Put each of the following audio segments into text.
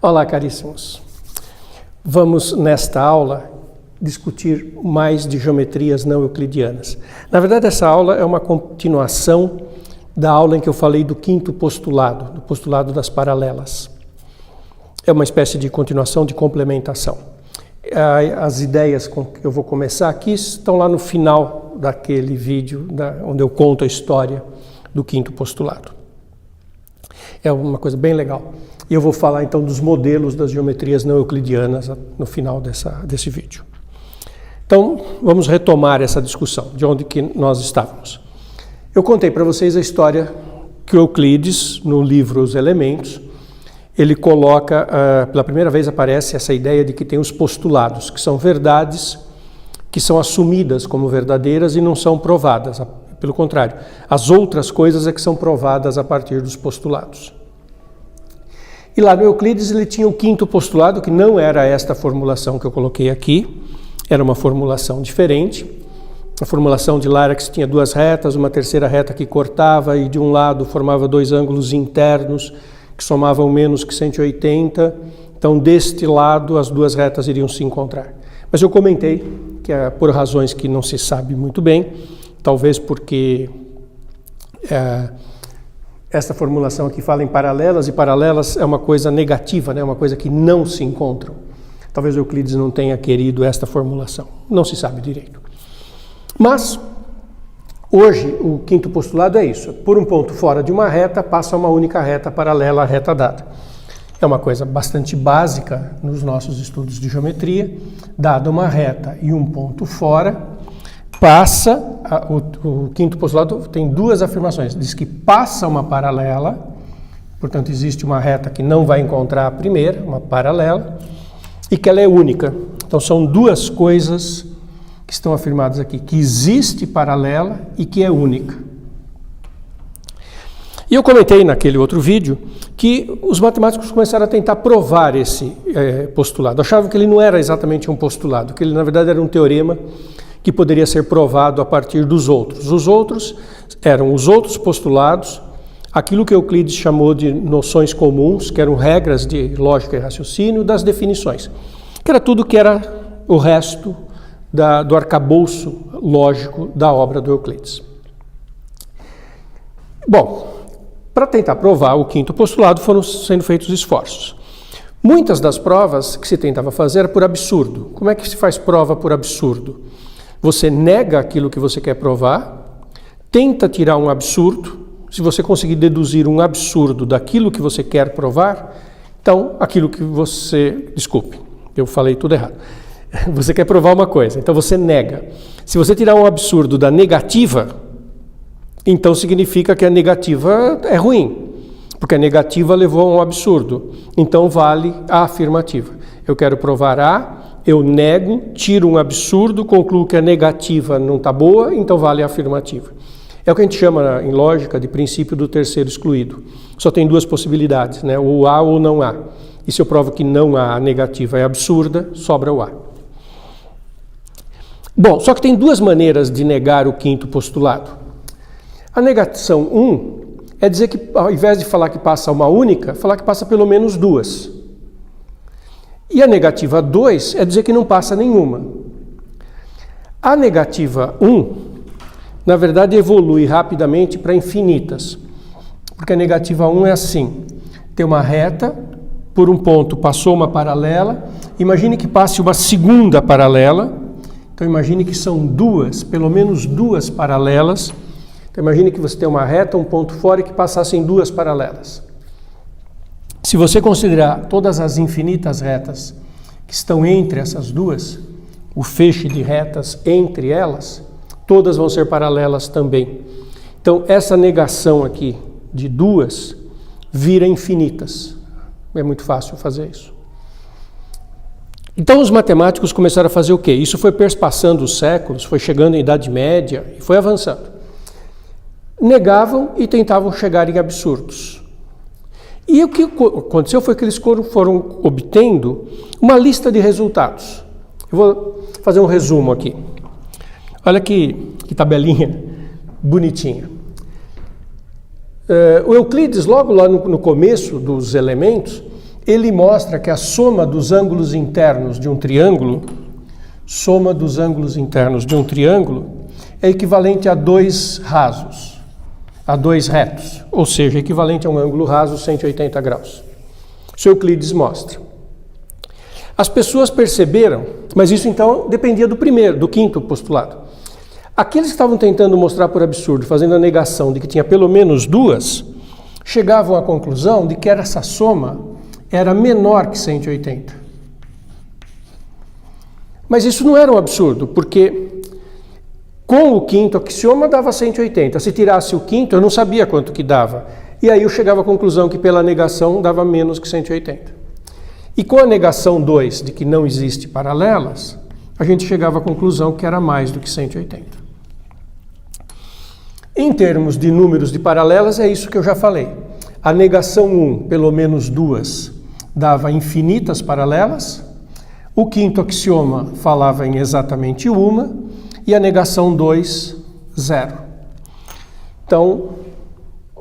Olá, caríssimos. Vamos, nesta aula, discutir mais de geometrias não euclidianas. Na verdade, essa aula é uma continuação da aula em que eu falei do quinto postulado, do postulado das paralelas. É uma espécie de continuação, de complementação. As ideias com que eu vou começar aqui estão lá no final daquele vídeo, onde eu conto a história do quinto postulado. É uma coisa bem legal. E eu vou falar então dos modelos das geometrias não euclidianas no final desse vídeo. Então, vamos retomar essa discussão, de onde que nós estávamos. Eu contei para vocês a história que Euclides, no livro Os Elementos, ele coloca, pela primeira vez aparece essa ideia de que tem os postulados, que são verdades que são assumidas como verdadeiras e não são provadas. Pelo contrário, as outras coisas é que são provadas a partir dos postulados. E lá no Euclides ele tinha o quinto postulado, que não era esta formulação que eu coloquei aqui, era uma formulação diferente. A formulação de lá era que se tinha duas retas, uma terceira reta que cortava e de um lado formava dois ângulos internos que somavam menos que 180. Então, deste lado, as duas retas iriam se encontrar. Mas eu comentei que, por razões que não se sabe muito bem, talvez porque esta formulação aqui fala em paralelas, e paralelas é uma coisa negativa, né? Uma coisa que não se encontram. Talvez Euclides não tenha querido esta formulação, não se sabe direito. Mas, hoje, o quinto postulado é isso. Por um ponto fora de uma reta, passa uma única reta paralela à reta dada. É uma coisa bastante básica nos nossos estudos de geometria. Dada uma reta e um ponto fora, passa, o quinto postulado tem duas afirmações. Diz que passa uma paralela, portanto existe uma reta que não vai encontrar a primeira, uma paralela, e que ela é única. Então são duas coisas que estão afirmadas aqui, que existe paralela e que é única. E eu comentei naquele outro vídeo que os matemáticos começaram a tentar provar esse postulado. Achavam que ele não era exatamente um postulado, que ele na verdade era um teorema que poderia ser provado a partir dos outros. Os outros eram os outros postulados, aquilo que Euclides chamou de noções comuns, que eram regras de lógica e raciocínio, das definições, que era tudo que era o resto do arcabouço lógico da obra do Euclides. Bom, para tentar provar o quinto postulado foram sendo feitos esforços. Muitas das provas que se tentava fazer era por absurdo. Como é que se faz prova por absurdo? Você nega aquilo que você quer provar, tenta tirar um absurdo. Se você conseguir deduzir um absurdo daquilo que você quer provar, então aquilo que você... Desculpe, eu falei tudo errado. Você quer provar uma coisa, então você nega. Se você tirar um absurdo da negativa, então significa que a negativa é ruim, porque a negativa levou a um absurdo. Então vale a afirmativa. Eu quero provar A, eu nego, tiro um absurdo, concluo que a negativa não está boa, então vale a afirmativa. É o que a gente chama em lógica de princípio do terceiro excluído. Só tem duas possibilidades, né? Ou há ou não há. E se eu provo que não há, a negativa é absurda, sobra o há. Bom, só que tem duas maneiras de negar o quinto postulado. A negação 1 é dizer que, ao invés de falar que passa uma única, falar que passa pelo menos duas. E a negativa 2 é dizer que não passa nenhuma. A negativa 1, na verdade, evolui rapidamente para infinitas. Porque a negativa 1 é assim, tem uma reta, por um ponto passou uma paralela, imagine que passe uma segunda paralela, então imagine que são duas, pelo menos duas paralelas. Então imagine que você tem uma reta, um ponto fora e que passassem duas paralelas. Se você considerar todas as infinitas retas que estão entre essas duas, o feixe de retas entre elas, todas vão ser paralelas também. Então essa negação aqui de duas vira infinitas. É muito fácil fazer isso. Então os matemáticos começaram a fazer o quê? Isso foi perspassando os séculos, foi chegando em Idade Média e foi avançando. Negavam e tentavam chegar em absurdos. E o que aconteceu foi que eles foram obtendo uma lista de resultados. Eu vou fazer um resumo aqui. Olha que tabelinha bonitinha. O Euclides, logo lá no começo dos elementos, ele mostra que a soma dos ângulos internos de um triângulo, é equivalente a 2 rasos, a 2 retos, ou seja, equivalente a um ângulo raso 180 graus. Isso Euclides mostra. As pessoas perceberam, mas isso então dependia do quinto postulado. Aqueles que estavam tentando mostrar por absurdo, fazendo a negação de que tinha pelo menos 2, chegavam à conclusão de que essa soma era menor que 180. Mas isso não era um absurdo, porque com o quinto axioma dava 180. Se tirasse o quinto, eu não sabia quanto que dava. E aí eu chegava à conclusão que pela negação dava menos que 180. E com a negação 2 de que não existe paralelas, a gente chegava à conclusão que era mais do que 180. Em termos de números de paralelas, é isso que eu já falei. A negação 1, pelo menos 2, dava infinitas paralelas. O quinto axioma falava em exatamente uma. E a negação 2, 0. Então,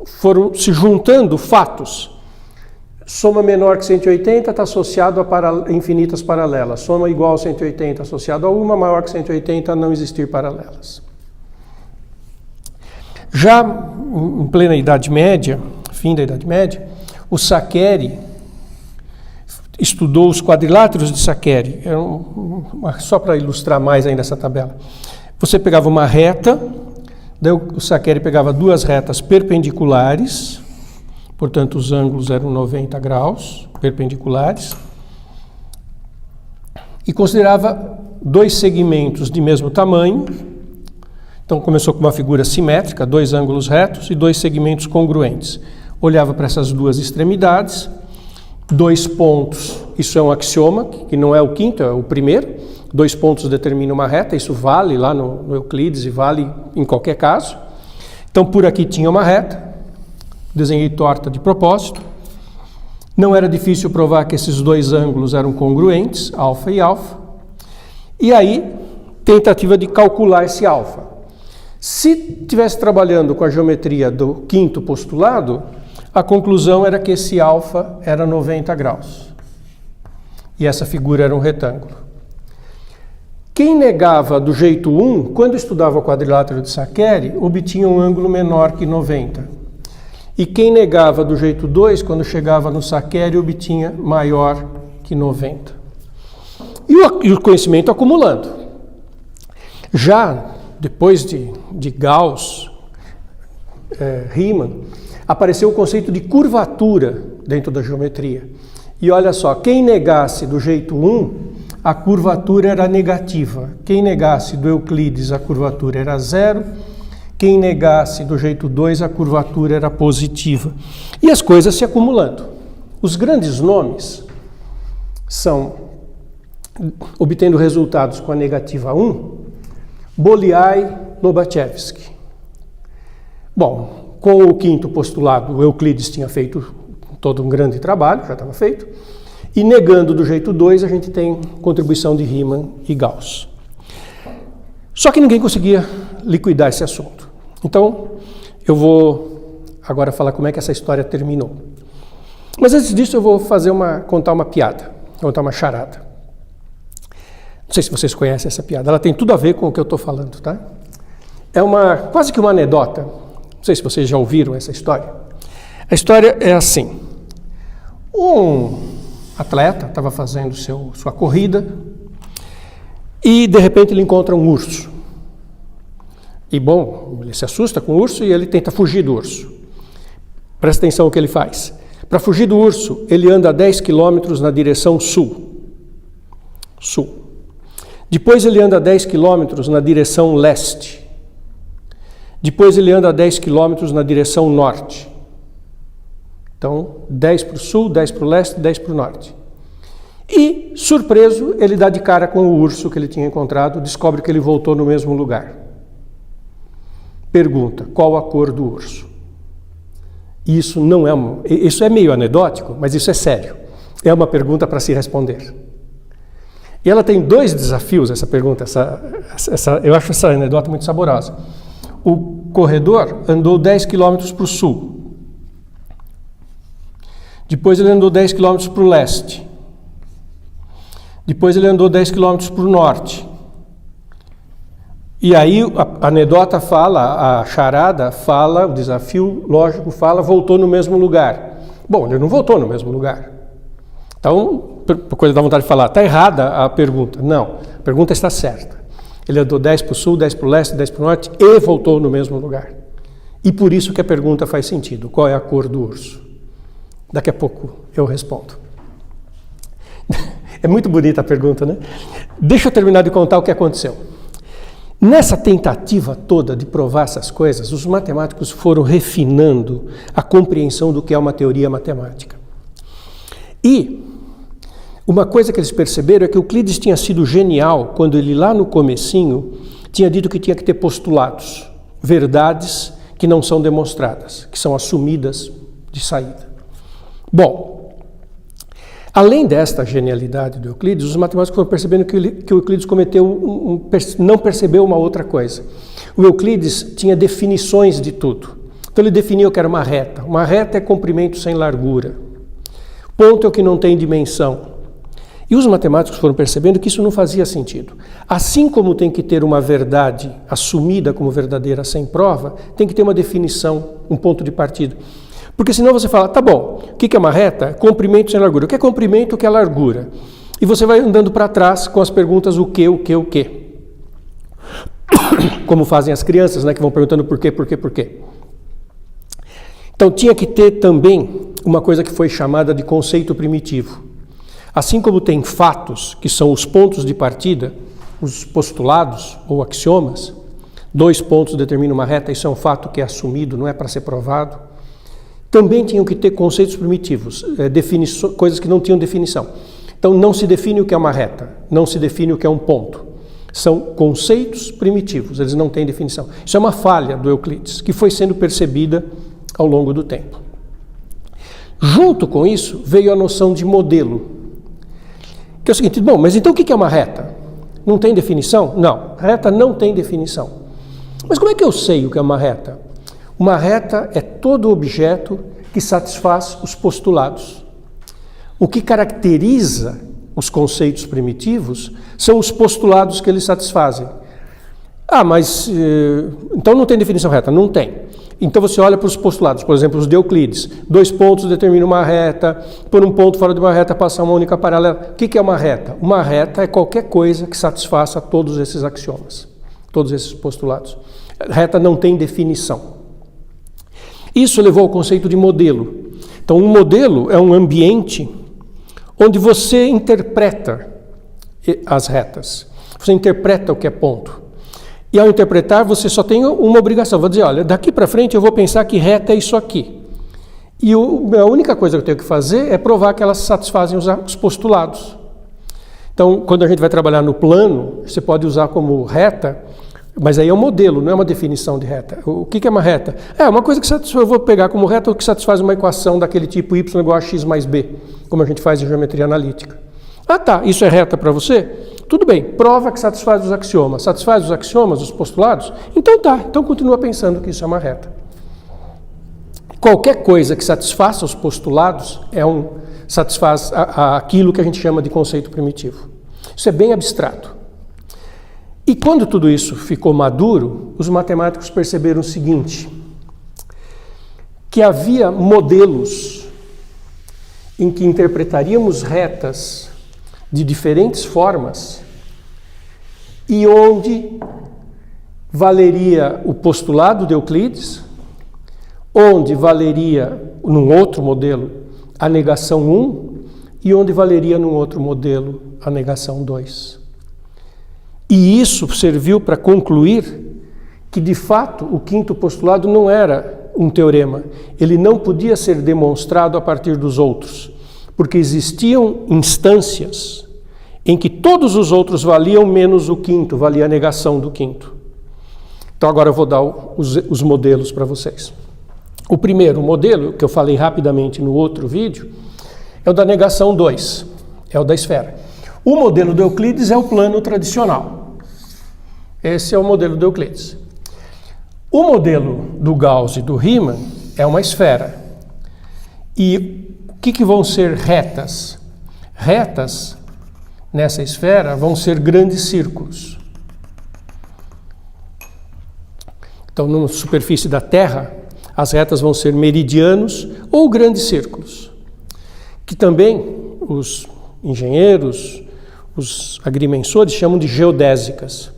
foram se juntando fatos. Soma menor que 180 está associado a infinitas paralelas. Soma igual a 180 associado a uma, maior que 180 não existir paralelas. Já em plena Idade Média, fim da Idade Média, o Saccheri estudou os quadriláteros de Saccheri. Só para ilustrar mais ainda essa tabela. Você pegava uma reta, daí o Saccheri pegava 2 retas perpendiculares, portanto os ângulos eram 90 graus perpendiculares, e considerava 2 segmentos de mesmo tamanho. Então começou com uma figura simétrica, 2 ângulos retos e 2 segmentos congruentes. Olhava para essas 2 extremidades, 2 pontos, isso é um axioma, que não é o quinto, é o primeiro. 2 pontos determinam uma reta, isso vale lá no Euclides e vale em qualquer caso. Então por aqui tinha uma reta, desenhei torta de propósito. Não era difícil provar que esses 2 ângulos eram congruentes, alfa e alfa. E aí, tentativa de calcular esse alfa. Se estivesse trabalhando com a geometria do quinto postulado, a conclusão era que esse alfa era 90 graus. E essa figura era um retângulo. Quem negava do jeito 1, quando estudava o quadrilátero de Saccheri, obtinha um ângulo menor que 90. E quem negava do jeito 2, quando chegava no Saccheri, obtinha maior que 90. E o conhecimento acumulando. Já depois de Gauss, Riemann, apareceu o conceito de curvatura dentro da geometria. E olha só, quem negasse do jeito 1, a curvatura era negativa. Quem negasse do Euclides, a curvatura era 0. Quem negasse do jeito 2, a curvatura era positiva. E as coisas se acumulando. Os grandes nomes são, obtendo resultados com a negativa 1, Bolyai, Lobachevsky. Bom, com o quinto postulado, o Euclides tinha feito todo um grande trabalho, já estava feito, e negando do jeito 2, a gente tem contribuição de Riemann e Gauss. Só que ninguém conseguia liquidar esse assunto. Então, eu vou agora falar como é que essa história terminou. Mas antes disso, eu vou contar uma piada, contar uma charada. Não sei se vocês conhecem essa piada, ela tem tudo a ver com o que eu estou falando, tá? É quase que uma anedota, não sei se vocês já ouviram essa história. A história é assim: um atleta estava fazendo sua corrida e de repente ele encontra um urso. E bom, ele se assusta com o urso e ele tenta fugir do urso. Presta atenção no que ele faz. Para fugir do urso, ele anda 10 quilômetros na direção sul. Depois ele anda 10 quilômetros na direção leste. Depois ele anda 10 quilômetros na direção norte. Então, 10 para o sul, 10 para o leste, 10 para o norte. E, surpreso, ele dá de cara com o urso que ele tinha encontrado, descobre que ele voltou no mesmo lugar. Pergunta: qual a cor do urso? Isso é meio anedótico, mas isso é sério. É uma pergunta para se responder. E ela tem 2 desafios, essa pergunta. Eu acho essa anedota muito saborosa. O corredor andou 10 quilômetros para o sul. Depois ele andou 10 km para o leste. Depois ele andou 10 km para o norte. E aí a anedota fala, a charada fala, o desafio lógico fala, voltou no mesmo lugar. Bom, ele não voltou no mesmo lugar. Então, por coisa da vontade de falar, está errada a pergunta. Não, a pergunta está certa. Ele andou 10 para o sul, 10 para o leste, 10 para o norte e voltou no mesmo lugar. E por isso que a pergunta faz sentido. Qual é a cor do urso? Daqui a pouco eu respondo. É muito bonita a pergunta, né? Deixa eu terminar de contar o que aconteceu. Nessa tentativa toda de provar essas coisas, os matemáticos foram refinando a compreensão do que é uma teoria matemática. E uma coisa que eles perceberam é que Euclides tinha sido genial quando ele lá no comecinho tinha dito que tinha que ter postulados, verdades que não são demonstradas, que são assumidas de saída. Bom, além desta genialidade do Euclides, os matemáticos foram percebendo que o Euclides não percebeu uma outra coisa. O Euclides tinha definições de tudo. Então ele definiu o que era uma reta. Uma reta é comprimento sem largura. Ponto é o que não tem dimensão. E os matemáticos foram percebendo que isso não fazia sentido. Assim como tem que ter uma verdade assumida como verdadeira sem prova, tem que ter uma definição, um ponto de partida. Porque senão você fala, tá bom, o que é uma reta? Comprimento sem largura. O que é comprimento, o que é largura? E você vai andando para trás com as perguntas o que. Como fazem as crianças, né, que vão perguntando por quê. Então tinha que ter também uma coisa que foi chamada de conceito primitivo. Assim como tem fatos, que são os pontos de partida, os postulados ou axiomas, 2 pontos determinam uma reta, isso é um fato que é assumido, não é para ser provado. Também tinham que ter conceitos primitivos, coisas que não tinham definição. Então não se define o que é uma reta, não se define o que é um ponto. São conceitos primitivos, eles não têm definição. Isso é uma falha do Euclides, que foi sendo percebida ao longo do tempo. Junto com isso, veio a noção de modelo. Que é o seguinte, bom, mas então o que é uma reta? Não tem definição? Não, reta não tem definição. Mas como é que eu sei o que é uma reta? Uma reta é todo objeto que satisfaz os postulados. O que caracteriza os conceitos primitivos são os postulados que eles satisfazem. Ah, mas então não tem definição reta? Não tem. Então você olha para os postulados, por exemplo, os de Euclides. 2 pontos determinam uma reta, por um ponto fora de uma reta passa uma única paralela. O que é uma reta? Uma reta é qualquer coisa que satisfaça todos esses axiomas, todos esses postulados. A reta não tem definição. Isso levou ao conceito de modelo. Então, um modelo é um ambiente onde você interpreta as retas. Você interpreta o que é ponto. E ao interpretar, você só tem uma obrigação. Vou dizer, olha, daqui para frente eu vou pensar que reta é isso aqui. E a única coisa que eu tenho que fazer é provar que elas satisfazem os postulados. Então, quando a gente vai trabalhar no plano, você pode usar como reta, mas aí é um modelo, não é uma definição de reta. O que é uma reta? É uma coisa que eu vou pegar como reta o que satisfaz uma equação daquele tipo y igual a x mais b, como a gente faz em geometria analítica. Ah tá, isso é reta para você? Tudo bem, prova que satisfaz os axiomas. Satisfaz os axiomas, os postulados? Então tá, então continua pensando que isso é uma reta. Qualquer coisa que satisfaça os postulados satisfaz aquilo que a gente chama de conceito primitivo. Isso é bem abstrato. E quando tudo isso ficou maduro, os matemáticos perceberam o seguinte, que havia modelos em que interpretaríamos retas de diferentes formas e onde valeria o postulado de Euclides, onde valeria, num outro modelo, a negação 1 e onde valeria, num outro modelo, a negação 2. E isso serviu para concluir que, de fato, o quinto postulado não era um teorema. Ele não podia ser demonstrado a partir dos outros, porque existiam instâncias em que todos os outros valiam menos o quinto, valia a negação do quinto. Então agora eu vou dar os modelos para vocês. O primeiro modelo, que eu falei rapidamente no outro vídeo, é o da negação 2, é o da esfera. O modelo do Euclides é o plano tradicional. Esse é o modelo do Euclides. O modelo do Gauss e do Riemann é uma esfera. E que vão ser retas? Retas, nessa esfera, vão ser grandes círculos. Então, na superfície da Terra, as retas vão ser meridianos ou grandes círculos, que também os engenheiros, os agrimensores chamam de geodésicas.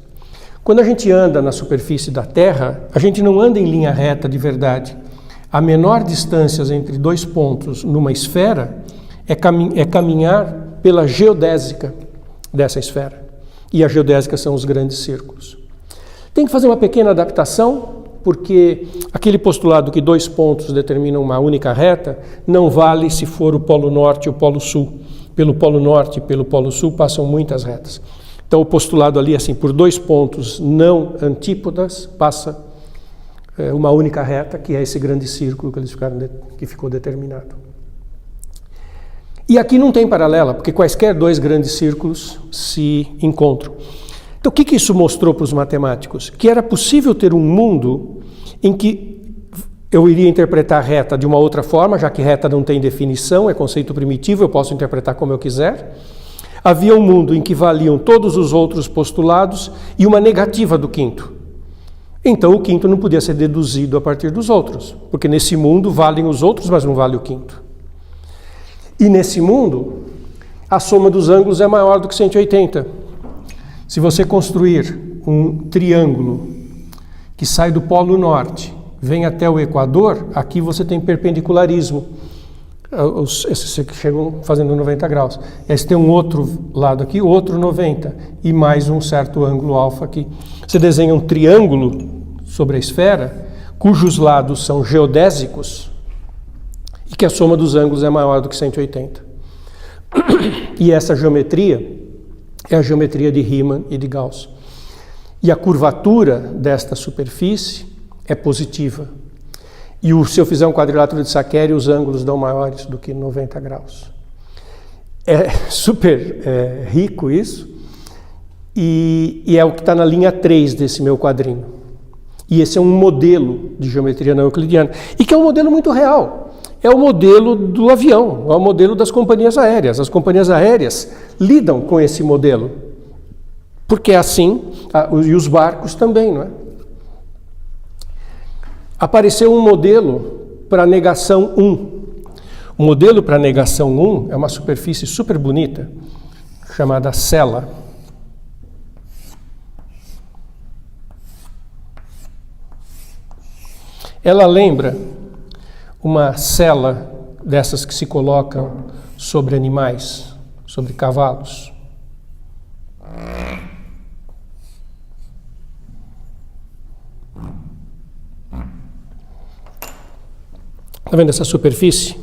Quando a gente anda na superfície da Terra, a gente não anda em linha reta de verdade. A menor distância entre dois pontos numa esfera é caminhar pela geodésica dessa esfera. E a geodésica são os grandes círculos. Tem que fazer uma pequena adaptação, porque aquele postulado que dois pontos determinam uma única reta não vale se for o Polo Norte e o Polo Sul. Pelo Polo Norte e pelo Polo Sul passam muitas retas. Então o postulado ali, assim, por dois pontos não antípodas, passa uma única reta, que é esse grande círculo que ficou determinado. E aqui não tem paralela, porque quaisquer dois grandes círculos se encontram. Então, o que isso mostrou para os matemáticos? Que era possível ter um mundo em que eu iria interpretar reta de uma outra forma, já que reta não tem definição, é conceito primitivo, eu posso interpretar como eu quiser. Havia um mundo em que valiam todos os outros postulados e uma negativa do quinto. Então, o quinto não podia ser deduzido a partir dos outros, porque nesse mundo valem os outros, mas não vale o quinto. E nesse mundo, a soma dos ângulos é maior do que 180. Se você construir um triângulo que sai do Polo Norte, vem até o Equador, aqui você tem perpendicularismo. Esses chegam fazendo 90 graus. Esse tem um outro lado aqui, outro 90, e mais um certo ângulo alfa aqui. Você desenha um triângulo sobre a esfera, cujos lados são geodésicos, e que a soma dos ângulos é maior do que 180. E essa geometria é a geometria de Riemann e de Gauss. E a curvatura desta superfície é positiva. E se eu fizer um quadrilátero de Saccheri, os ângulos dão maiores do que 90 graus. É super rico isso, e é o que está na linha 3 desse meu quadrinho. E esse é um modelo de geometria não euclidiana, e que é um modelo muito real. É o modelo do avião, é o modelo das companhias aéreas. As companhias aéreas lidam com esse modelo, porque é assim, e os barcos também, não é? Apareceu um modelo para negação 1. O modelo para negação 1 é uma superfície super bonita, chamada cela. Ela lembra uma cela dessas que se colocam sobre animais, sobre cavalos. Está vendo essa superfície?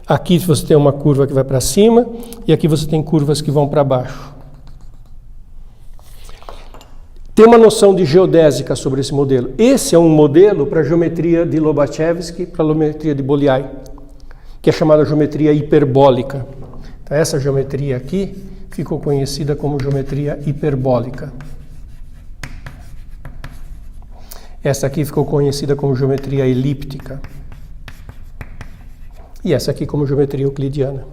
Aqui você tem uma curva que vai para cima e aqui você tem curvas que vão para baixo. Tem uma noção de geodésica sobre esse modelo. Esse é um modelo para a geometria de Lobachevsky, para a geometria de Bolyai, que é chamada geometria hiperbólica. Então, essa geometria aqui ficou conhecida como geometria hiperbólica. Essa aqui ficou conhecida como geometria elíptica. E essa aqui como geometria euclidiana.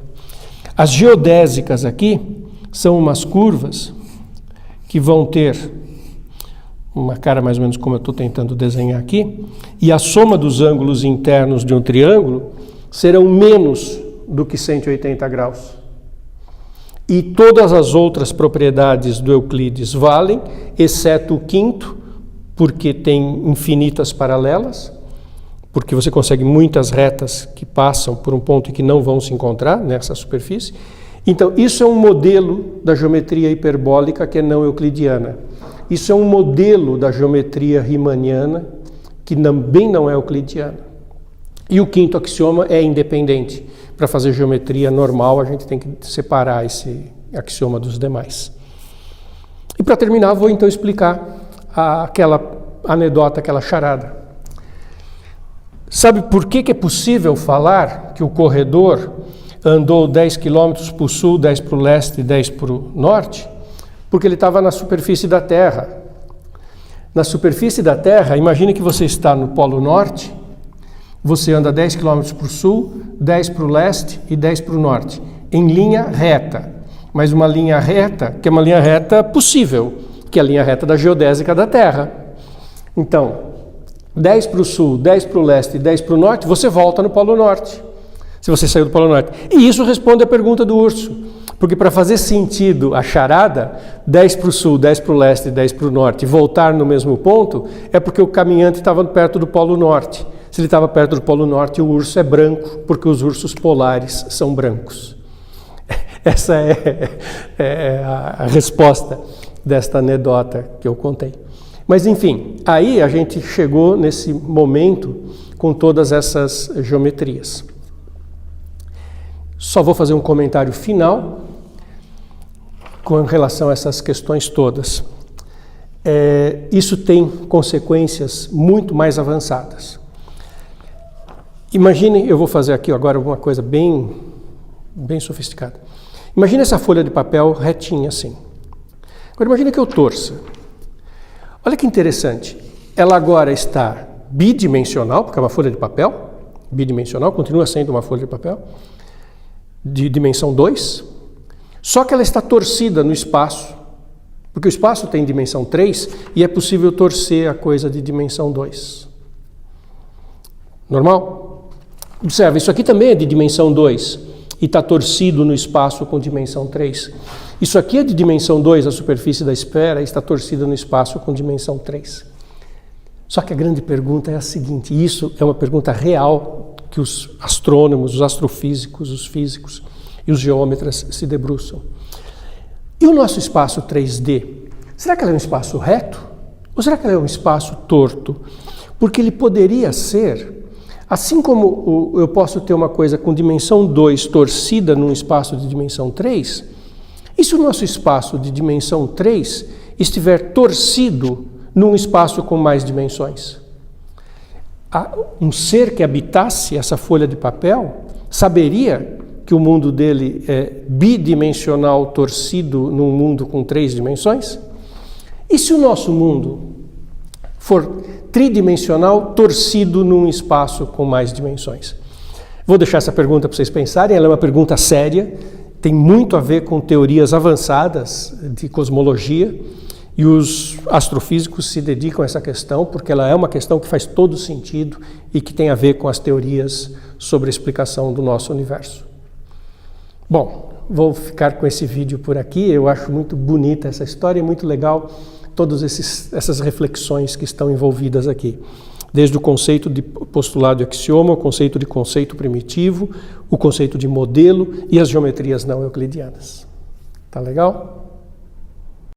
As geodésicas aqui são umas curvas que vão ter uma cara mais ou menos como eu estou tentando desenhar aqui, e a soma dos ângulos internos de um triângulo serão menos do que 180 graus. E todas as outras propriedades do Euclides valem, exceto o quinto, porque tem infinitas paralelas, porque você consegue muitas retas que passam por um ponto e que não vão se encontrar nessa superfície. Então, isso é um modelo da geometria hiperbólica que é não euclidiana. Isso é um modelo da geometria riemanniana, que também não é euclidiana. E o quinto axioma é independente. Para fazer geometria normal, a gente tem que separar esse axioma dos demais. E para terminar, vou então explicar aquela anedota, aquela charada. Sabe por que é possível falar que o corredor andou 10 km para o sul, 10 para o leste e 10 para o norte? Porque ele estava na superfície da Terra. Na superfície da Terra, imagine que você está no Polo Norte Você anda 10 km para o sul, 10 para o leste e 10 para o norte, em linha reta. Mas uma linha reta, que é uma linha reta possível, que é a linha reta da geodésica da Terra. Então, 10 para o sul, 10 para o leste e 10 para o norte, você volta no Polo Norte, se você saiu do Polo Norte. E isso responde à pergunta do urso, porque para fazer sentido a charada, 10 para o sul, 10 para o leste e 10 para o norte, e voltar no mesmo ponto, é porque o caminhante estava perto do Polo Norte. Se ele estava perto do Polo Norte, o urso é branco, porque os ursos polares são brancos. Essa é a resposta desta anedota que eu contei. Mas, enfim, aí a gente chegou nesse momento com todas essas geometrias. Só vou fazer um comentário final com relação a essas questões todas. Isso tem consequências muito mais avançadas. Imagine, eu vou fazer aqui agora uma coisa bem sofisticada. Imagine essa folha de papel retinha assim. Agora imagine que eu torça. Olha que interessante. Ela agora está bidimensional, porque é uma folha de papel. Bidimensional, continua sendo uma folha de papel. De dimensão 2. Só que ela está torcida no espaço. Porque o espaço tem dimensão 3 e é possível torcer a coisa de dimensão 2. Normal? Observa, isso aqui também é de dimensão 2 e está torcido no espaço com dimensão 3. Isso aqui é de dimensão 2, a superfície da esfera, e está torcida no espaço com dimensão 3. Só que a grande pergunta é a seguinte, e isso é uma pergunta real que os astrônomos, os astrofísicos, os físicos e os geômetras se debruçam. E o nosso espaço 3D? Será que ele é um espaço reto? Ou será que ele é um espaço torto? Porque ele poderia ser... Assim como eu posso ter uma coisa com dimensão 2 torcida num espaço de dimensão 3, e se o nosso espaço de dimensão 3 estiver torcido num espaço com mais dimensões? Um ser que habitasse essa folha de papel saberia que o mundo dele é bidimensional torcido num mundo com 3 dimensões? E se o nosso mundo for tridimensional torcido num espaço com mais dimensões? Vou deixar essa pergunta para vocês pensarem, ela é uma pergunta séria, tem muito a ver com teorias avançadas de cosmologia, e os astrofísicos se dedicam a essa questão porque ela é uma questão que faz todo sentido e que tem a ver com as teorias sobre a explicação do nosso universo. Bom, vou ficar com esse vídeo por aqui, eu acho muito bonita essa história, muito legal todas essas reflexões que estão envolvidas aqui. Desde o conceito de postulado e axioma, o conceito de conceito primitivo, o conceito de modelo e as geometrias não euclidianas. Tá legal?